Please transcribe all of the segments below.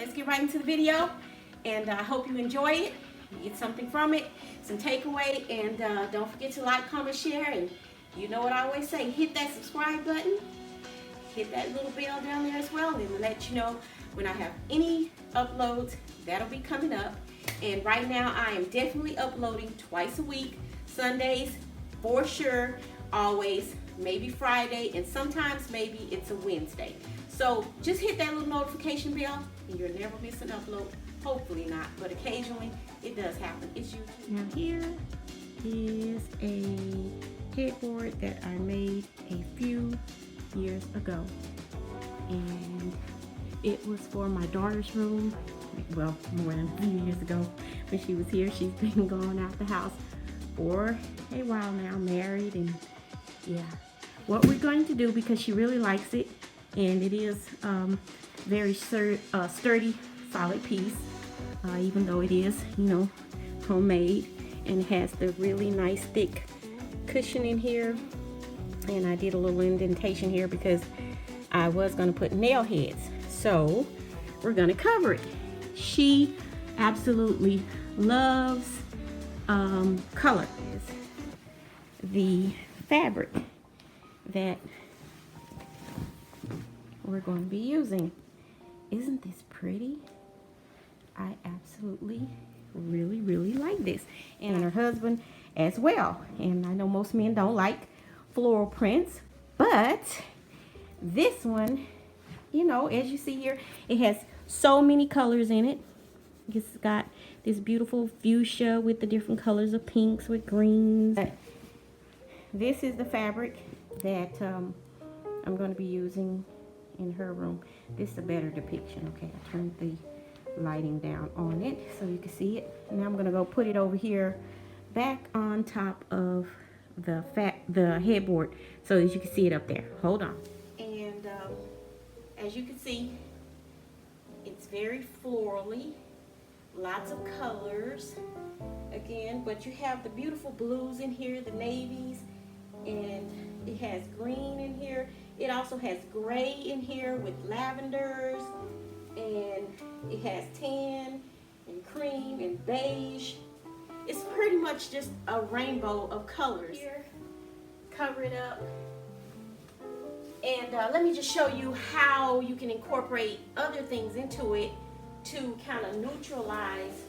let's get right into the video, and I hope you enjoy it. You get something from it, some takeaway, and don't forget to like, comment, share, and you know what I always say, hit that subscribe button, hit that little bell down there as well, and it'll let you know when I have any uploads that'll be coming up. And right now I am definitely uploading twice a week, Sundays for sure, always, maybe Friday, and sometimes maybe it's a Wednesday. So just hit that little notification bell and you'll never miss an upload. Hopefully not, but occasionally it does happen. It's usually. Now here is a headboard that I made a few years ago, and it was for my daughter's room. Well, more than a few years ago when she was here. She's been gone out the house for a while now, married, and yeah. What we're going to do, because she really likes it, and it is very sturdy, solid piece, even though it is, you know, homemade, and it has the really nice thick cushion in here. And I did a little indentation here because I was going to put nail heads, so we're going to cover it. She absolutely loves color. The fabric that we're going to be using. Isn't this pretty? I absolutely really like this, and her husband as well. And I know most men don't like floral prints, but this one, you know, as you see here, it has so many colors in it. It's got this beautiful fuchsia with the different colors of pinks with greens. This is the fabric that I'm going to be using in her room. This is a better depiction. Okay, I turned the lighting down on it so you can see it. Now I'm going to go put it over here back on top of the headboard so that you can see it up there. Hold on. And as you can see, it's very florally, lots of colors again, but you have the beautiful blues in here, the navies, and it has green in here. It also has gray in here with lavenders, and it has tan and cream and beige. It's pretty much just a rainbow of colors. Here, cover it up. And let me just show you how you can incorporate other things into it to kind of neutralize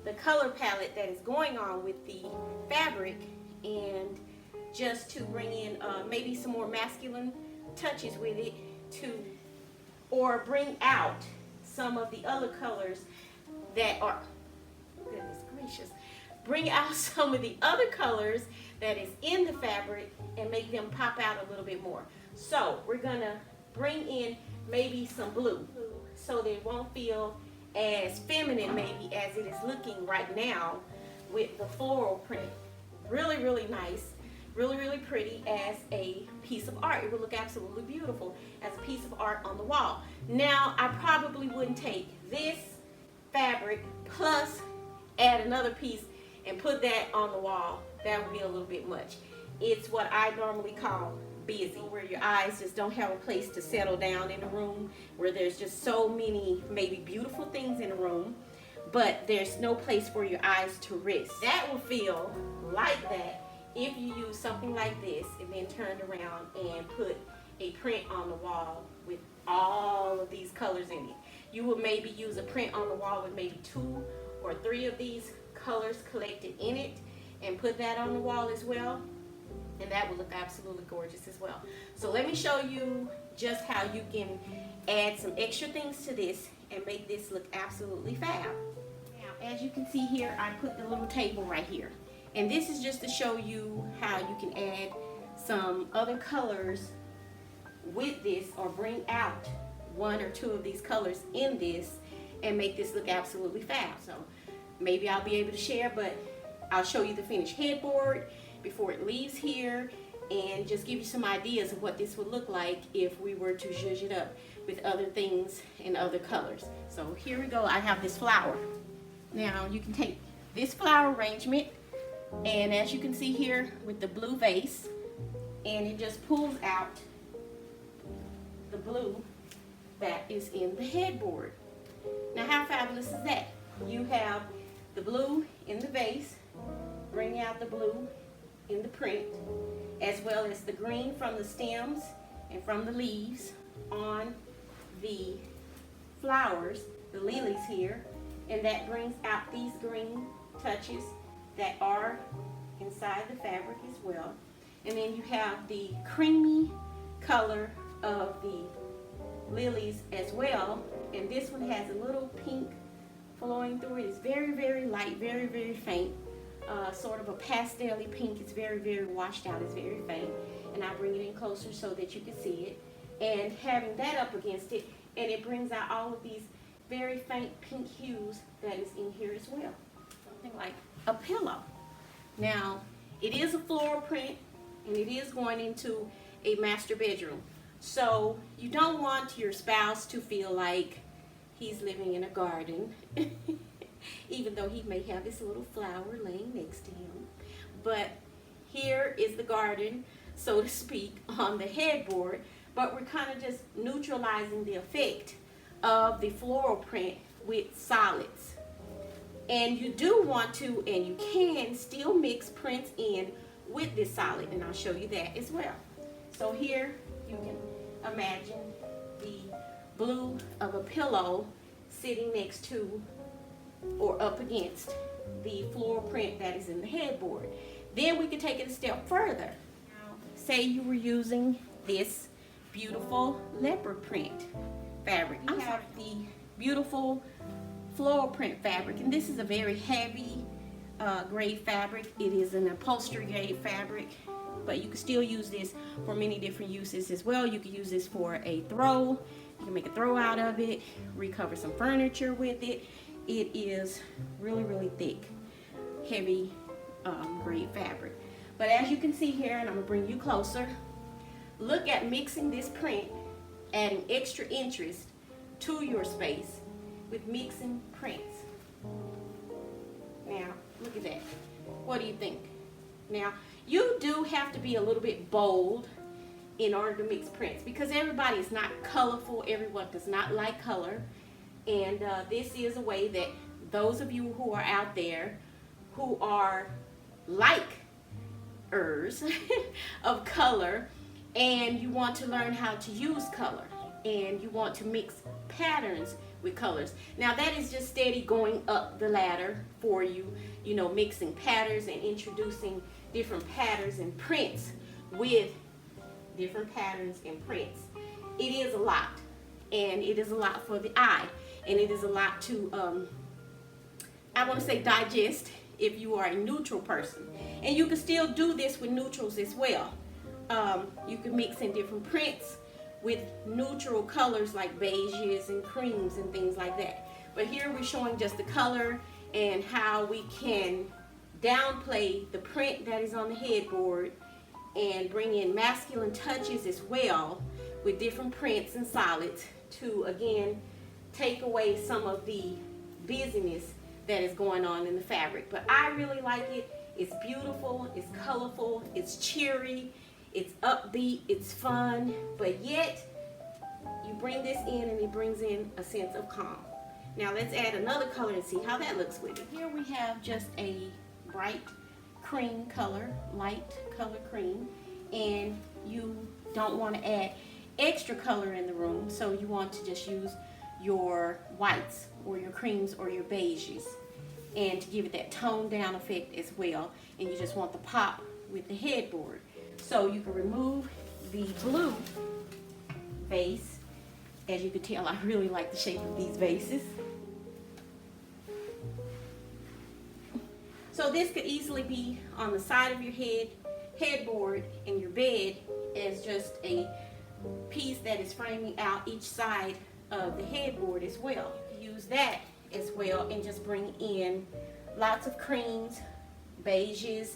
the color palette that is going on with the fabric, and just to bring in maybe some more masculine touches with it, or bring out some of the other colors that are, goodness gracious, bring out some of the other colors that is in the fabric and make them pop out a little bit more. So we're gonna bring in maybe some blue so they won't feel as feminine maybe as it is looking right now with the floral print. Really nice, really pretty as a piece of art. It would look absolutely beautiful as a piece of art on the wall. Now I probably wouldn't take this fabric plus add another piece and put that on the wall. That would be a little bit much. It's what I normally call busy, where your eyes just don't have a place to settle down in a room, where there's just so many maybe beautiful things in a room, but there's no place for your eyes to rest. That will feel like that if you use something like this and then turned around and put a print on the wall with all of these colors in it. You would maybe use a print on the wall with maybe 2 or 3 of these colors collected in it and put that on the wall as well, and that would look absolutely gorgeous as well. So let me show you just how you can add some extra things to this and make this look absolutely fab. Now, as you can see here, I put the little table right here, and this is just to show you how you can add some other colors with this, or bring out 1 or 2 of these colors in this and make this look absolutely fab. So maybe I'll be able to share, but I'll show you the finished headboard before it leaves here, and just give you some ideas of what this would look like if we were to zhuzh it up with other things and other colors. So here we go. I have this flower. Now you can take this flower arrangement, and as you can see here with the blue vase, and it just pulls out the blue that is in the headboard. Now how fabulous is that? You have the blue in the vase, bring out the blue in the print, as well as the green from the stems and from the leaves on the flowers, the lilies here, and that brings out these green touches that are inside the fabric as well. And then you have the creamy color of the lilies as well, and this one has a little pink flowing through it. It's very, very light, very, very faint, sort of a pastel-y pink. It's very, very washed out. It's very faint, and I bring it in closer so that you can see it. And having that up against it, and it brings out all of these very faint pink hues that is in here as well. Something like a pillow. Now, it is a floral print, and it is going into a master bedroom. So you don't want your spouse to feel like he's living in a garden, even though he may have this little flower laying next to him. But here is the garden, so to speak, on the headboard, but we're kind of just neutralizing the effect of the floral print with solids. And you do want to, and you can still mix prints in with this solid, and I'll show you that as well. So here you can imagine the blue of a pillow sitting next to or up against the floral print that is in the headboard. Then we could take it a step further. Now, say you were using this beautiful leopard print fabric. I have the beautiful floral print fabric, and this is a very heavy grade fabric. It is an upholstery grade fabric, but you can still use this for many different uses as well. You can use this for a throw. You can make a throw out of it, recover some furniture with it. It is really, really thick, heavy grade fabric. But as you can see here, and I'm gonna bring you closer, look at mixing this print, adding extra interest to your space with mixing prints. Now, look at that. What do you think? Now, you do have to be a little bit bold in order to mix prints, because everybody is not colorful. Everyone does not like color. And this is a way that those of you who are out there who are likers of color, and you want to learn how to use color, and you want to mix patterns with colors. Now that is just steady going up the ladder for you, you know, mixing patterns and introducing different patterns and prints with different patterns and prints. It is a lot, and it is a lot for the eye, and it is a lot to, I want to say, digest if you are a neutral person. And you can still do this with neutrals as well. You can mix in different prints with neutral colors like beiges and creams and things like that. But here we're showing just the color and how we can downplay the print that is on the headboard and bring in masculine touches as well with different prints and solids to, again, take away some of the busyness that is going on in the fabric. But I really like it. It's beautiful, it's colorful, it's cheery, it's upbeat, it's fun, but yet you bring this in and it brings in a sense of calm. Now let's add another color and see how that looks with it. Here we have just a bright cream color, light color cream, and you don't want to add extra color in the room, so you want to just use your whites or your creams or your beiges, and to give it that toned down effect as well. And you just want the pop with the headboard. So you can remove the blue vase. As you can tell, I really like the shape of these vases. So this could easily be on the side of your headboard in your bed as just a piece that is framing out each side of the headboard as well. You can use that as well and just bring in lots of creams, beiges,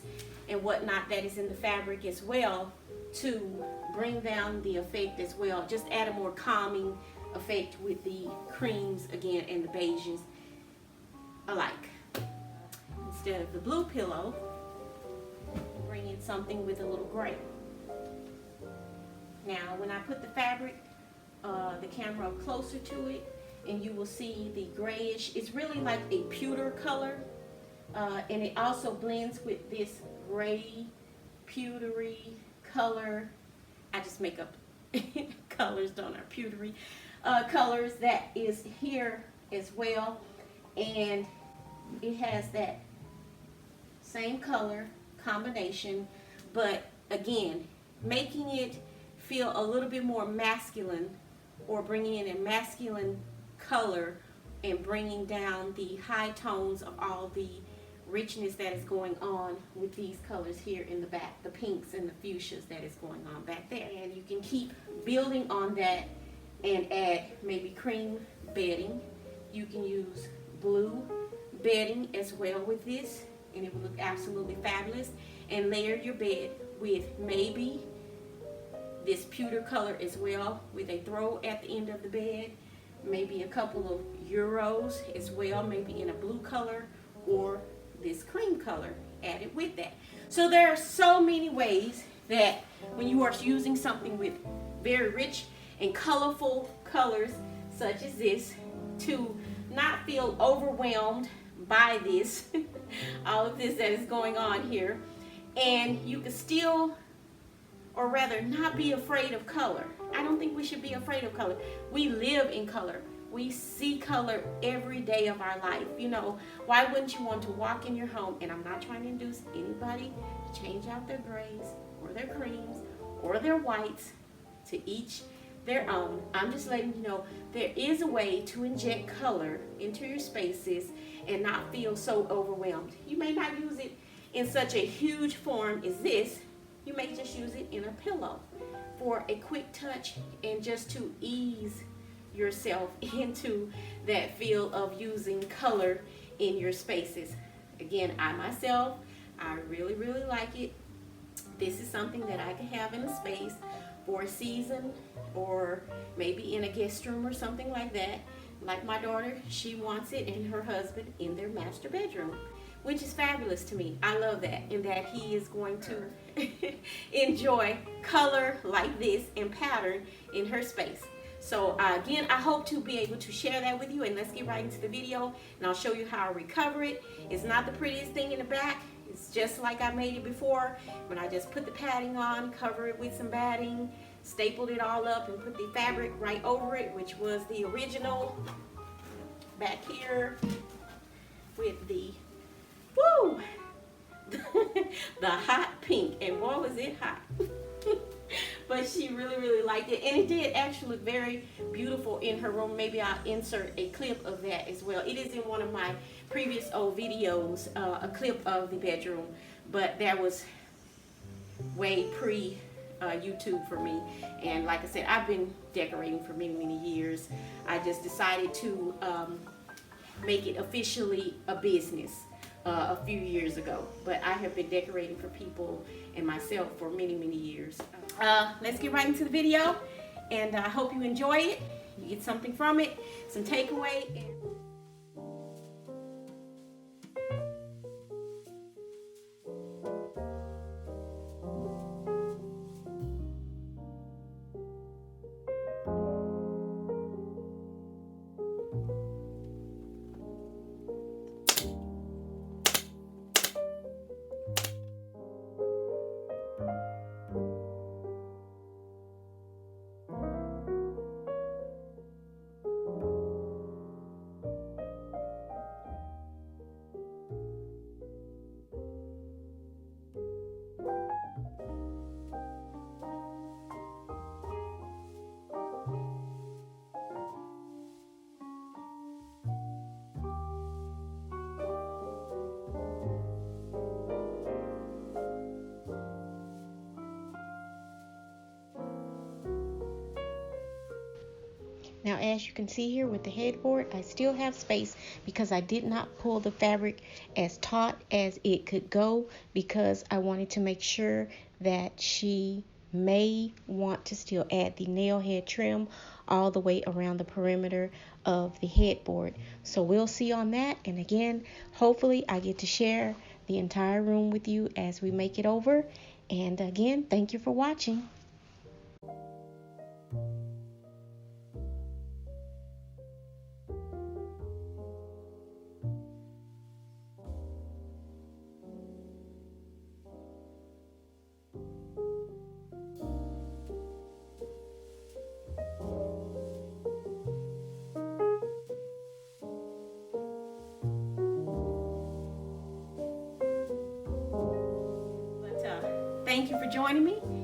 and whatnot that is in the fabric as well to bring down the effect as well. Just add a more calming effect with the creams again and the beiges alike. Instead of the blue pillow, bring in something with a little gray. Now when I put the fabric, the camera up closer to it, and you will see the grayish. It's really like a pewter color, and it also blends with this gray pewtery color. I just make up colors, don't I? Pewtery colors that is here as well, and it has that same color combination, but again, making it feel a little bit more masculine, or bringing in a masculine color and bringing down the high tones of all the richness that is going on with these colors here in the back, the pinks and the fuchsias that is going on back there. And you can keep building on that and add maybe cream bedding. You can use blue bedding as well with this, and it will look absolutely fabulous. And layer your bed with maybe this pewter color as well, with a throw at the end of the bed, maybe a couple of euros as well, maybe in a blue color, or this cream color added with that. So there are so many ways that when you are using something with very rich and colorful colors such as this, to not feel overwhelmed by this all of this that is going on here, and you can still, or rather not be afraid of color. I don't think we should be afraid of color. We live in color. We see color every day of our life. You know, why wouldn't you want to walk in your home? And I'm not trying to induce anybody to change out their grays or their creams or their whites, to each their own. I'm just letting you know there is a way to inject color into your spaces and not feel so overwhelmed. You may not use it in such a huge form as this. You may just use it in a pillow for a quick touch and just to ease yourself into that feel of using color in your spaces. Again, I myself, I really like it. This is something that I can have in a space for a season, or maybe in a guest room or something like that. Like my daughter, she wants it, and her husband in their master bedroom, which is fabulous to me. I love that, and that he is going to enjoy color like this and pattern in her space. So again, I hope to be able to share that with you, and let's get right into the video, and I'll show you how I recover it. It's not the prettiest thing in the back. It's just like I made it before, when I just put the padding on, cover it with some batting, stapled it all up, and put the fabric right over it, which was the original back here with the the hot pink, and boy was it hot. But she really liked it, and it did actually look very beautiful in her room. Maybe I'll insert a clip of that as well. It is in one of my previous old videos, a clip of the bedroom, but that was way pre YouTube for me. And like I said, I've been decorating for many years. I just decided to make it officially a business a few years ago, but I have been decorating for people and myself for many years. Let's get right into the video, and I hope you enjoy it. You get something from it, some takeaway. Now, as you can see here with the headboard, I still have space because I did not pull the fabric as taut as it could go, because I wanted to make sure that she may want to still add the nail head trim all the way around the perimeter of the headboard. So we'll see on that. And again, hopefully I get to share the entire room with you as we make it over. And again, thank you for watching. thank you for joining me.